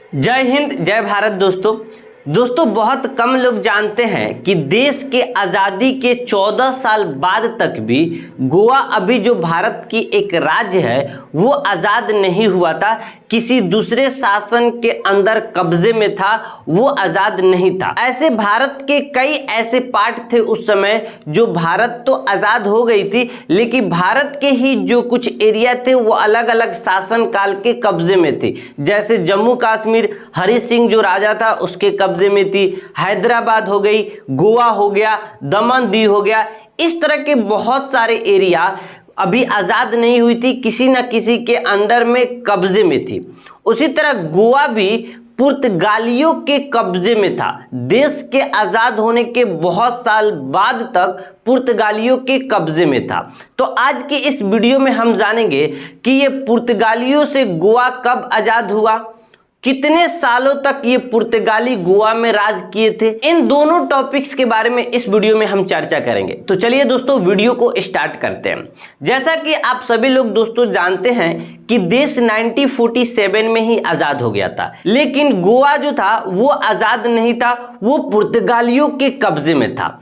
जय हिंद जय भारत। दोस्तों बहुत कम लोग जानते हैं कि देश के आज़ादी के 14 साल बाद तक भी गोवा अभी जो भारत की एक राज्य है वो आज़ाद नहीं हुआ था, किसी दूसरे शासन के अंदर कब्जे में था, वो आज़ाद नहीं था। ऐसे भारत के कई ऐसे पार्ट थे उस समय जो भारत तो आज़ाद हो गई थी लेकिन भारत के ही जो कुछ एरिया थे वो अलग अलग शासन काल के कब्जे में थे। जैसे जम्मू कश्मीर हरि सिंह जो राजा था उसके कब्जे में थी, हैदराबाद हो गई, गोवा हो गया, दमन दीव हो गया। इस तरह के बहुत सारे एरिया अभी आज़ाद नहीं हुई थी, किसी न किसी के अंडर में कब्जे में थी। उसी तरह गोवा भी पुर्तगालियों के कब्जे में था। देश के आज़ाद होने के बहुत साल बाद तक पुर्तगालियों के कब्जे में था। तो आज की इस वीडियो में हम जानेंगे कि ये पुर्तगालियों से गोवा कब आज़ाद हुआ, कितने सालों तक ये पुर्तगाली गोवा में राज किए थे। इन दोनों टॉपिक्स के बारे में इस वीडियो में हम चर्चा करेंगे। तो चलिए दोस्तों वीडियो को स्टार्ट करते हैं। जैसा कि आप सभी लोग दोस्तों जानते हैं कि देश 1947 में ही आज़ाद हो गया था, लेकिन गोवा जो था वो आज़ाद नहीं था, वो पुर्तगालियों के कब्जे में था।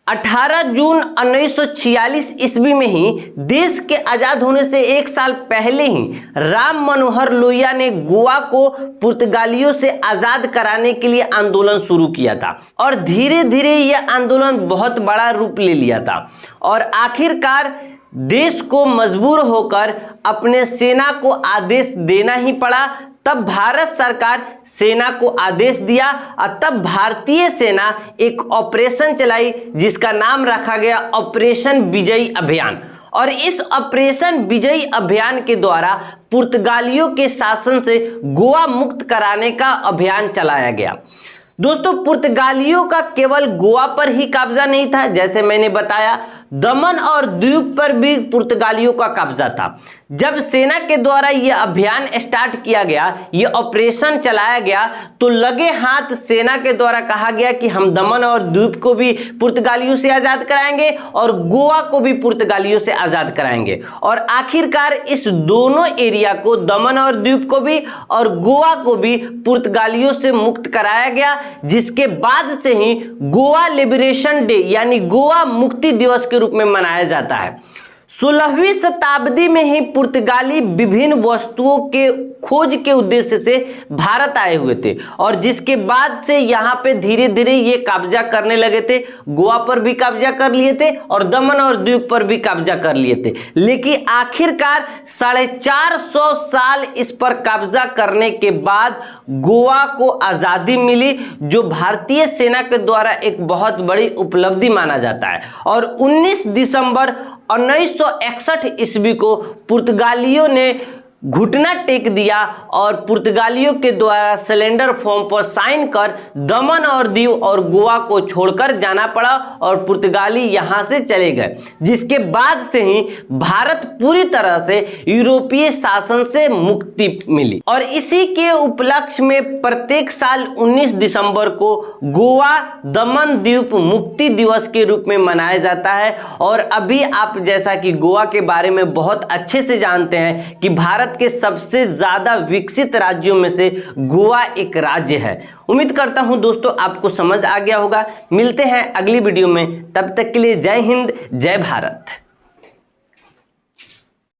18 जून 1946 ईस्वी में ही देश के आज़ाद होने से एक साल पहले ही राम मनोहर लोहिया ने गोवा को पुर्तगालियों से आज़ाद कराने के लिए आंदोलन शुरू किया था और धीरे धीरे यह आंदोलन बहुत बड़ा रूप ले लिया था और आखिरकार देश को मजबूर होकर अपने सेना को आदेश देना ही पड़ा। तब भारत सरकार सेना को आदेश दिया और तब भारतीय सेना एक ऑपरेशन चलाई जिसका नाम रखा गया ऑपरेशन विजयी अभियान। और इस ऑपरेशन विजयी अभियान के द्वारा पुर्तगालियों के शासन से गोवा मुक्त कराने का अभियान चलाया गया। दोस्तों पुर्तगालियों का केवल गोवा पर ही कब्जा नहीं था, जैसे मैंने बताया दमन और द्वीप पर भी पुर्तगालियों का कब्जा था। जब सेना के द्वारा यह अभियान स्टार्ट किया गया, यह ऑपरेशन चलाया गया, तो लगे हाथ सेना के द्वारा कहा गया कि हम दमन और द्वीप को भी पुर्तगालियों से आज़ाद कराएंगे और गोवा को भी पुर्तगालियों से आज़ाद कराएंगे। और आखिरकार इस दोनों एरिया को, दमन और द्वीप को भी और गोवा को भी पुर्तगालियों से मुक्त कराया गया, जिसके बाद से ही गोवा लिबरेशन डे यानी गोवा मुक्ति दिवस के रूप में मनाया जाता है। 16वीं शताब्दी में ही पुर्तगाली विभिन्न वस्तुओं के खोज के उद्देश्य से भारत आए हुए थे और जिसके बाद से यहाँ पे धीरे धीरे ये कब्जा करने लगे थे। गोवा पर भी कब्जा कर लिए थे और दमन और द्वीप पर भी कब्जा कर लिए थे, लेकिन आखिरकार 450 साल इस पर कब्जा करने के बाद गोवा को आज़ादी मिली, जो भारतीय सेना के द्वारा एक बहुत बड़ी उपलब्धि माना जाता है। और 19 दिसंबर 1961 ईस्वी को पुर्तगालियों ने घुटना टेक दिया और पुर्तगालियों के द्वारा सिलेंडर फॉर्म पर साइन कर दमन और दीव और गोवा को छोड़कर जाना पड़ा और पुर्तगाली यहां से चले गए, जिसके बाद से ही भारत पूरी तरह से यूरोपीय शासन से मुक्ति मिली। और इसी के उपलक्ष्य में प्रत्येक साल 19 दिसंबर को गोवा दमन द्वीप मुक्ति दिवस के रूप में मनाया जाता है। और अभी आप जैसा कि गोवा के बारे में बहुत अच्छे से जानते हैं कि भारत के सबसे ज्यादा विकसित राज्यों में से गोवा एक राज्य है। उम्मीद करता हूं दोस्तों आपको समझ आ गया होगा। मिलते हैं अगली वीडियो में, तब तक के लिए जय हिंद जय भारत।